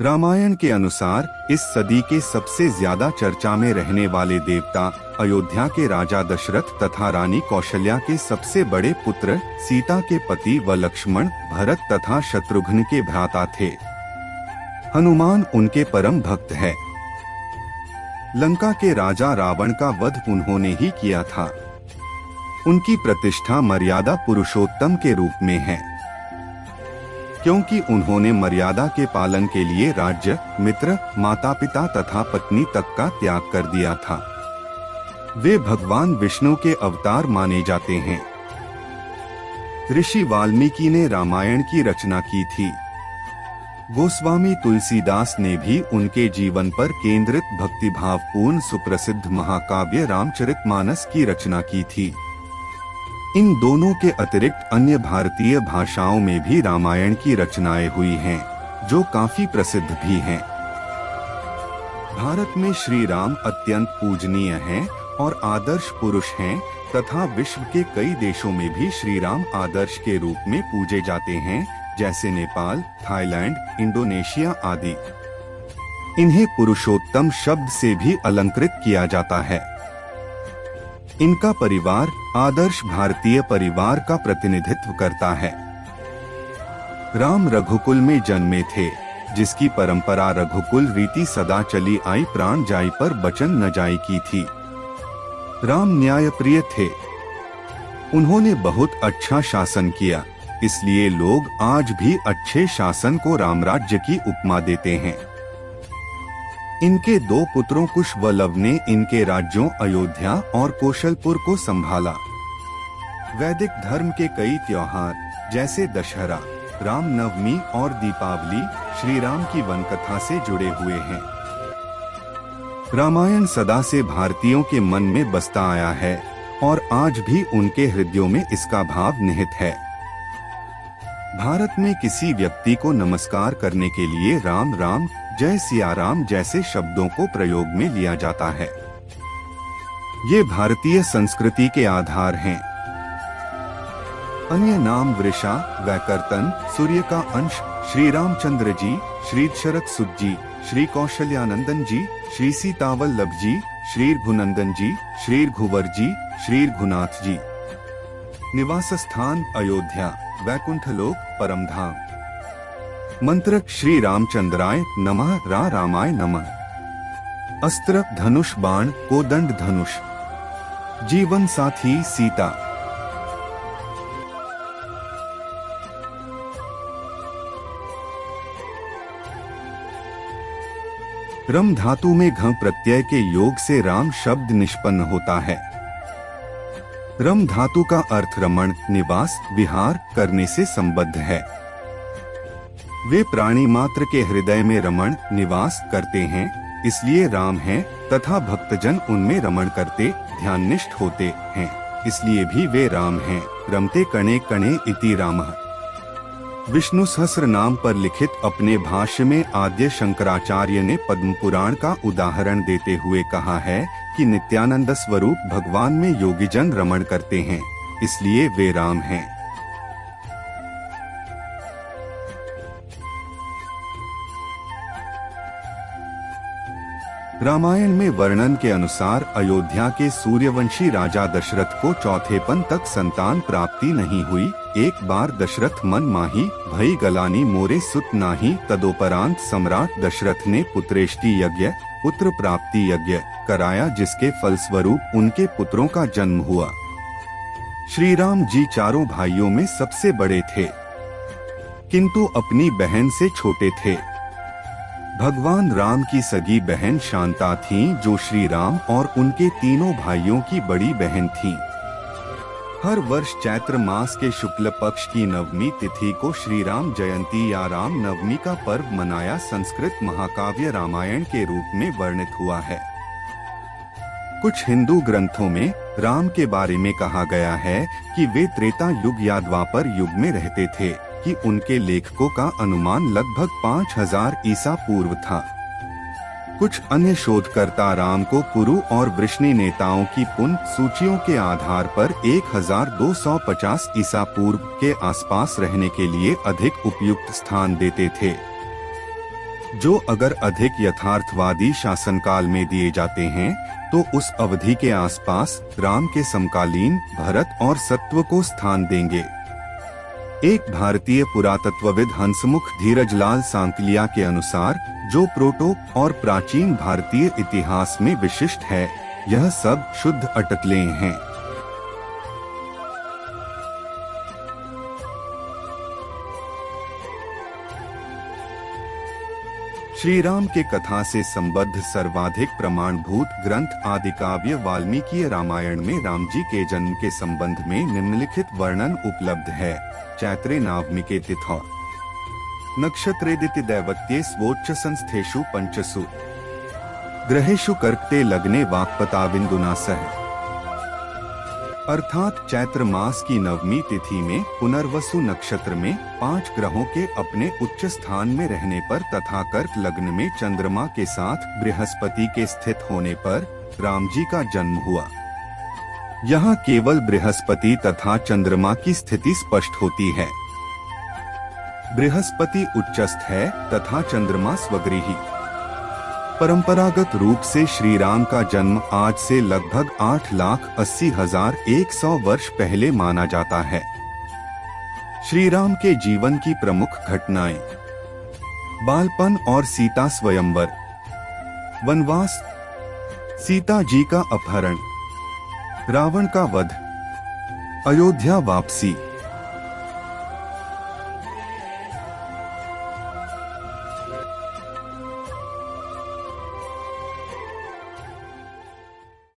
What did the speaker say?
रामायण के अनुसार इस सदी के सबसे ज्यादा चर्चा में रहने वाले देवता अयोध्या के राजा दशरथ तथा रानी कौशल्या के सबसे बड़े पुत्र सीता के पति व लक्ष्मण भरत तथा शत्रुघ्न के भ्राता थे। हनुमान उनके परम भक्त है। लंका के राजा रावण का वध उन्होंने ही किया था। उनकी प्रतिष्ठा मर्यादा पुरुषोत्तम के रूप में है, क्योंकि उन्होंने मर्यादा के पालन के लिए राज्य, मित्र, माता पिता तथा पत्नी तक का त्याग कर दिया था। वे भगवान विष्णु के अवतार माने जाते हैं। ऋषि वाल्मीकि ने रामायण की रचना की थी। गोस्वामी तुलसीदास ने भी उनके जीवन पर केंद्रित भक्तिभावपूर्ण सुप्रसिद्ध महाकाव्य रामचरितमानस की रचना की थी। इन दोनों के अतिरिक्त अन्य भारतीय भाषाओं में भी रामायण की रचनाएं हुई हैं, जो काफी प्रसिद्ध भी हैं। भारत में श्री राम अत्यंत पूजनीय हैं और आदर्श पुरुष हैं तथा विश्व के कई देशों में भी श्री राम आदर्श के रूप में पूजे जाते हैं, जैसे नेपाल, थाईलैंड, इंडोनेशिया आदि। इन्हें पुरुषोत्तम शब्द से भी अलंकृत किया जाता है। इनका परिवार आदर्श भारतीय परिवार का प्रतिनिधित्व करता है। राम रघुकुल में जन्मे थे, जिसकी परंपरा रघुकुल रीति सदा चली आई प्राण जाई पर बचन न जाई की थी। राम न्यायप्रिय थे। उन्होंने बहुत अच्छा शासन किया, इसलिए लोग आज भी अच्छे शासन को रामराज्य की उपमा देते हैं। इनके दो पुत्रों कुश व लव ने इनके राज्यों अयोध्या और कौशलपुर को संभाला। वैदिक धर्म के कई त्योहार जैसे दशहरा, रामनवमी और दीपावली श्री राम की वनकथा से जुड़े हुए हैं। रामायण सदा से भारतीयों के मन में बसता आया है और आज भी उनके हृदयों में इसका भाव निहित है। भारत में किसी व्यक्ति को नमस्कार करने के लिए राम राम, जय सिया राम जैसे शब्दों को प्रयोग में लिया जाता है। ये भारतीय संस्कृति के आधार हैं। अन्य नाम वृषा, वैकर्तन, सूर्य का अंश, श्री रामचंद्र जी, श्री शरद सुत जी, श्री कौशल्यानंदन जी, श्री सीतावल्लभ जी, श्री रघुनंदन जी, श्री रघुवर जी, श्री रघुनाथ जी। निवास स्थान अयोध्या, वैकुंठ लोक, परमधाम। मंत्र श्री रामचंद्राय नमः, रामाय नमः। अस्त्र धनुष बाण, कोदंड धनुष। जीवन साथी सीता। रम धातु में घ प्रत्यय के योग से राम शब्द निष्पन्न होता है। रम धातु का अर्थ रमण, निवास, विहार करने से संबद्ध है। वे प्राणी मात्र के हृदय में रमण, निवास करते हैं, इसलिए राम हैं तथा भक्तजन उनमें रमण करते, ध्याननिष्ठ होते हैं, इसलिए भी वे राम हैं। रमते कणे कणे इति रामः। विष्णु सहस्र नाम पर लिखित अपने भाष्य में आद्य शंकराचार्य ने पद्म पुराण का उदाहरण देते हुए कहा है कि नित्यानंद स्वरूप भगवान में योगीजन रमण करते हैं, इसलिए वे राम हैं। रामायण में वर्णन के अनुसार अयोध्या के सूर्यवंशी राजा दशरथ को चौथेपन तक संतान प्राप्ति नहीं हुई। एक बार दशरथ मन माही भई गलानी मोरे सुत नाही, तदोपरांत सम्राट दशरथ ने पुत्रेष्टि यज्ञ, पुत्र प्राप्ति यज्ञ कराया, जिसके फलस्वरूप उनके पुत्रों का जन्म हुआ। श्री राम जी चारों भाइयों में सबसे बड़े थे, किंतु अपनी बहन से छोटे थे। भगवान राम की सगी बहन शांता थीं, जो श्री राम और उनके तीनों भाइयों की बड़ी बहन थीं। हर वर्ष चैत्र मास के शुक्ल पक्ष की नवमी तिथि को श्री राम जयंती या राम नवमी का पर्व मनाया संस्कृत महाकाव्य रामायण के रूप में वर्णित हुआ है। कुछ हिंदू ग्रंथों में राम के बारे में कहा गया है कि वे त्रेता युग या द्वापर युग में रहते थे, कि उनके लेखकों का अनुमान लगभग 5000 ईसा पूर्व था। कुछ अन्य शोधकर्ता राम को कुरु और वृष्णि नेताओं की पुण्य सूचियों के आधार पर 1250 ईसा पूर्व के आसपास रहने के लिए अधिक उपयुक्त स्थान देते थे। जो अगर अधिक यथार्थवादी शासनकाल में दिए जाते हैं तो उस अवधि के आसपास राम के समकालीन भरत और सत्व को स्थान देंगे। एक भारतीय पुरातत्वविद हंसमुख धीरजलाल सांकलिया के अनुसार जो प्रोटो और प्राचीन भारतीय इतिहास में विशिष्ट है, यह सब शुद्ध अटकलें हैं। श्री राम के कथा से संबद्ध सर्वाधिक प्रमाणभूत ग्रंथ आदिकाव्य वाल्मीकि रामायण में राम जी के जन्म के संबंध में निम्नलिखित वर्णन उपलब्ध है। चैत्रे नावमिके तिथौ नक्षत्रेदिति दैवत्ये स्वोच्च संस्थेषु पंचसु ग्रहेषु कर्कटे लग्ने वाक्पताविन्दुना सह। अर्थात चैत्र मास की नवमी तिथि में पुनर्वसु नक्षत्र में 5 ग्रहों के अपने उच्च स्थान में रहने पर तथा कर्क लग्न में चंद्रमा के साथ बृहस्पति के स्थित होने पर राम जी का जन्म हुआ। यहाँ केवल बृहस्पति तथा चंद्रमा की स्थिति स्पष्ट होती है। बृहस्पति उच्चस्थ है तथा चंद्रमा स्वगृही। परंपरागत रूप से श्री राम का जन्म आज से लगभग 8,80,100 वर्ष पहले माना जाता है। श्री राम के जीवन की प्रमुख घटनाएं: बालपन और सीता स्वयंवर, वनवास, सीता जी का अपहरण, रावण का वध, अयोध्या वापसी।